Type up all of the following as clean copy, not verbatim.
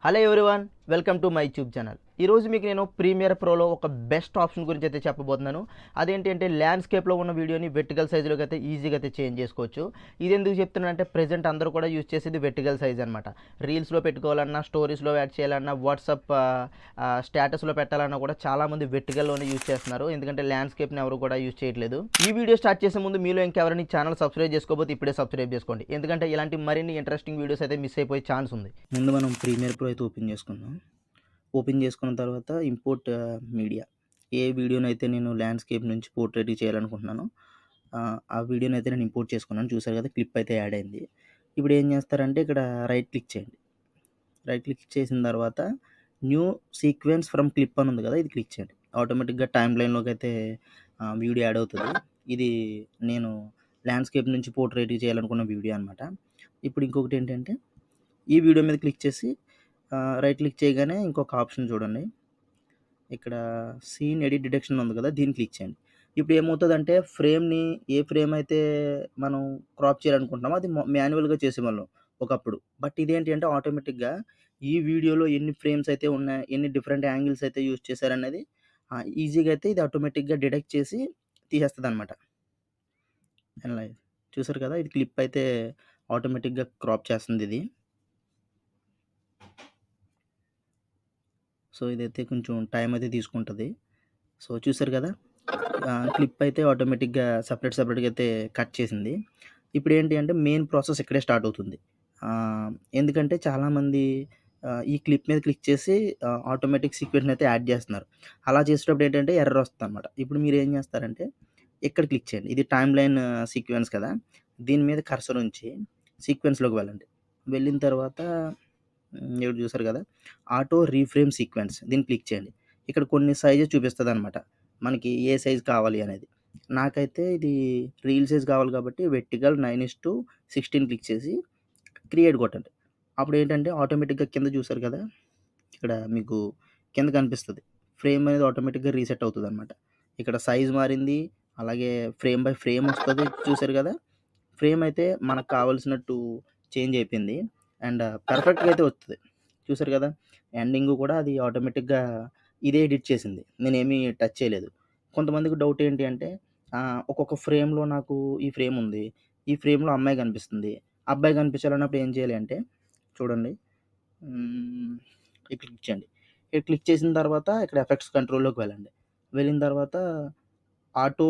Hello everyone, welcome to my YouTube channel. ఈరోజు మీకు నేను ప్రీమియర్ ప్రోలో ఒక బెస్ట్ ఆప్షన్ గురించి అయితే చెప్పబోతున్నాను. అదేంటి అంటే ల్యాండ్స్కేప్లో ఉన్న వీడియోని వెర్టికల్ సైజులోకి అయితే ఈజీగా అయితే చేంజ్ చేసుకోవచ్చు. ఇది ఎందుకు చెప్తున్నానంటే ప్రెజెంట్ అందరూ కూడా యూజ్ చేసేది వెర్టికల్ సైజ్ అనమాట. రీల్స్లో పెట్టుకోవాలన్నా, స్టోరీస్లో యాడ్ చేయాలన్నా, వాట్సాప్ స్టేటస్లో పెట్టాలన్నా కూడా చాలామంది వెర్టికల్లోనే యూజ్ చేస్తున్నారు. ఎందుకంటే ల్యాండ్స్కేప్ని ఎవరు కూడా యూజ్ చేయట్లేదు. ఈ వీడియో స్టార్ట్ చేసే ముందు మీలో ఇంకెవరైనా ఛానల్ సబ్స్క్రైబ్ చేసుకోకపోతే ఇప్పుడే సబ్స్క్రైబ్ చేసుకోండి. ఎందుకంటే ఇలాంటి మరిన్ని ఇంట్రెస్టింగ్ వీడియోస్ అయితే మిస్ అయిపోయే ఛాన్స్ ఉంది. ముందు మనం ప్రీమియర్ ప్రో అయితే ఓపెన్ చేసుకుందాం. ఓపెన్ చేసుకున్న తర్వాత ఇంపోర్ట్ మీడియా, ఏ వీడియోనైతే నేను ల్యాండ్స్కేప్ నుంచి పోర్ట్రేట్ చేయాలనుకుంటున్నానో ఆ వీడియోని అయితే నేను ఇంపోర్ట్ చేసుకున్నాను. చూసారు కదా, క్లిప్ అయితే యాడ్ అయింది. ఇప్పుడు ఏం చేస్తారంటే ఇక్కడ రైట్ క్లిక్ చేయండి. రైట్ క్లిక్ చేసిన తర్వాత న్యూ సీక్వెన్స్ ఫ్రమ్ క్లిప్ అని ఉంది కదా, ఇది క్లిక్ చేయండి. ఆటోమేటిక్గా టైమ్ లైన్లోకి అయితే వీడియో యాడ్ అవుతుంది. ఇది నేను ల్యాండ్స్కేప్ నుంచి పోర్ట్రేట్ చేయాలనుకున్న వీడియో అనమాట. ఇప్పుడు ఇంకొకటి ఏంటంటే ఈ వీడియో మీద క్లిక్ చేసి రైట్ క్లిక్ చేయగానే ఇంకొక ఆప్షన్ చూడండి, ఇక్కడ సీన్ ఎడిట్ డిటెక్షన్ ఉంది కదా, దీన్ని క్లిక్ చేయండి. ఇప్పుడు ఏమవుతుందంటే ఫ్రేమ్ని ఏ ఫ్రేమ్ అయితే మనం క్రాప్ చేయాలనుకుంటున్నామో అది మాన్యువల్గా చేసేవాళ్ళం ఒకప్పుడు. బట్ ఇదేంటి అంటే ఆటోమేటిక్గా ఈ వీడియోలో ఎన్ని ఫ్రేమ్స్ అయితే ఉన్నాయి, ఎన్ని డిఫరెంట్ యాంగిల్స్ అయితే యూజ్ చేశారనేది ఈజీగా అయితే ఇది ఆటోమేటిక్గా డిటెక్ట్ చేసి తీసేస్తుంది అనమాట. చూసారు కదా, ఇది క్లిప్ అయితే ఆటోమేటిక్గా క్రాప్ చేస్తుంది ఇది. సో ఇదైతే కొంచెం టైం అయితే తీసుకుంటుంది. సో చూసారు కదా, క్లిప్ అయితే ఆటోమేటిక్గా సపరేట్గా అయితే కట్ చేసింది. ఇప్పుడు ఏంటి అంటే మెయిన్ ప్రాసెస్ ఇక్కడే స్టార్ట్ అవుతుంది. ఎందుకంటే చాలామంది ఈ క్లిప్ మీద క్లిక్ చేసి ఆటోమేటిక్ సీక్వెన్స్ని అయితే యాడ్ చేస్తున్నారు. అలా చేసేటప్పుడు ఏంటంటే ఎర్రర్ వస్తుంది అనమాట. ఇప్పుడు మీరు ఏం చేస్తారంటే ఇక్కడ క్లిక్ చేయండి. ఇది టైమ్ లైన్ సీక్వెన్స్ కదా, దీని మీద కర్సర్ ఉంచి సీక్వెన్స్లోకి వెళ్ళండి. వెళ్ళిన తర్వాత ఇక్కడ చూసారు కదా, ఆటో రీఫ్రేమ్ సీక్వెన్స్, దీన్ని క్లిక్ చేయండి. ఇక్కడ కొన్ని సైజెస్ చూపిస్తుంది అనమాట, మనకి ఏ సైజ్ కావాలి అనేది. నాకైతే ఇది రీల్ సైజ్ కావాలి కాబట్టి వెర్టికల్ 9:16 క్లిక్ చేసి క్రియేట్ కొట్టండి. అప్పుడు ఏంటంటే ఆటోమేటిక్గా కింద చూసారు కదా, ఇక్కడ మీకు కింద కనిపిస్తుంది ఫ్రేమ్ అనేది ఆటోమేటిక్గా రీసెట్ అవుతుంది అనమాట. ఇక్కడ సైజ్ మారింది, అలాగే ఫ్రేమ్ బై ఫ్రేమ్ వస్తుంది. చూసారు కదా, ఫ్రేమ్ అయితే మనకు కావాల్సినట్టు చేంజ్ అయిపోయింది అండ్ పర్ఫెక్ట్గా అయితే వస్తుంది. చూసారు కదా, ఎండింగ్ కూడా అది ఆటోమేటిక్గా ఇదే ఎడిట్ చేసింది, నేనేమీ టచ్ చేయలేదు. కొంతమందికి డౌట్ ఏంటి అంటే ఒక్కొక్క ఫ్రేమ్లో నాకు ఈ ఫ్రేమ్ ఉంది, ఈ ఫ్రేమ్లో అమ్మాయి కనిపిస్తుంది, అబ్బాయి కనిపించాలన్నప్పుడు ఏం చేయాలి అంటే చూడండి, ఇక్కడ క్లిక్ చేయండి. ఇక్కడ క్లిక్ చేసిన తర్వాత ఇక్కడ ఎఫెక్ట్స్ కంట్రోల్లోకి వెళ్ళండి. వెళ్ళిన తర్వాత ఆటో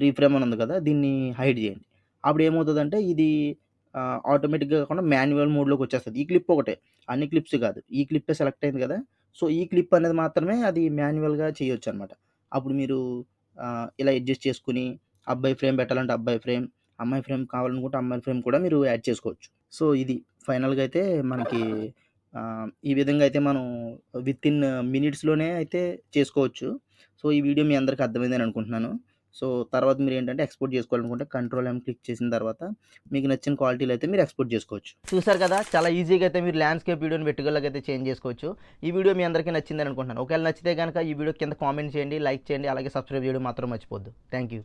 రీఫ్రేమ్ అని ఉంది కదా, దీన్ని హైడ్ చేయండి. అప్పుడు ఏమవుతుందంటే ఇది ఆటోమేటిక్గా కాకుండా మాన్యువల్ మోడ్లోకి వచ్చేస్తుంది. ఈ క్లిప్ ఒకటే, అన్ని క్లిప్స్ కాదు, ఈ క్లిప్పే సెలెక్ట్ అయింది కదా. సో ఈ క్లిప్ అనేది మాత్రమే అది మాన్యువల్గా చేయొచ్చు అనమాట. అప్పుడు మీరు ఇలా అడ్జస్ట్ చేసుకుని అబ్బాయి ఫ్రేమ్ పెట్టాలంటే అబ్బాయి ఫ్రేమ్, అమ్మాయి ఫ్రేమ్ కావాలనుకుంటే అమ్మాయి ఫ్రేమ్ కూడా మీరు యాడ్ చేసుకోవచ్చు. సో ఇది ఫైనల్గా అయితే మనకి ఈ విధంగా అయితే మనం విత్ ఇన్ మినిట్స్లోనే అయితే చేసుకోవచ్చు. సో ఈ వీడియో మీ అందరికీ అర్థమైందని అనుకుంటున్నాను. సో తర్వాత మీరు ఏంటంటే ఎక్స్పోర్ట్ చేసుకోవాలనుకుంటే Ctrl+M క్లిక్ చేసిన తర్వాత మీకు నచ్చిన క్వాలిటీలో అయితే మీరు ఎక్స్పోర్ట్ చేసుకోవచ్చు. చూసారు కదా, చాలా ఈజీగా అయితే మీరు ల్యాండ్స్కేప్ వీడియోని వెర్టికల్‌గా అయితే చేంజ్ చేసుకోవచ్చు. ఈ వీడియో మీ అందరికీ నచ్చిందని అనుకుంటున్నాను. ఒకవేళ నచ్చితే కనుక ఈ వీడియో కింద కామెంట్ చేయండి, లైక్ చేయండి, అలాగే సబ్స్క్రైబ్ చేయడం మాత్రం మర్చిపోవద్దు. Thank you.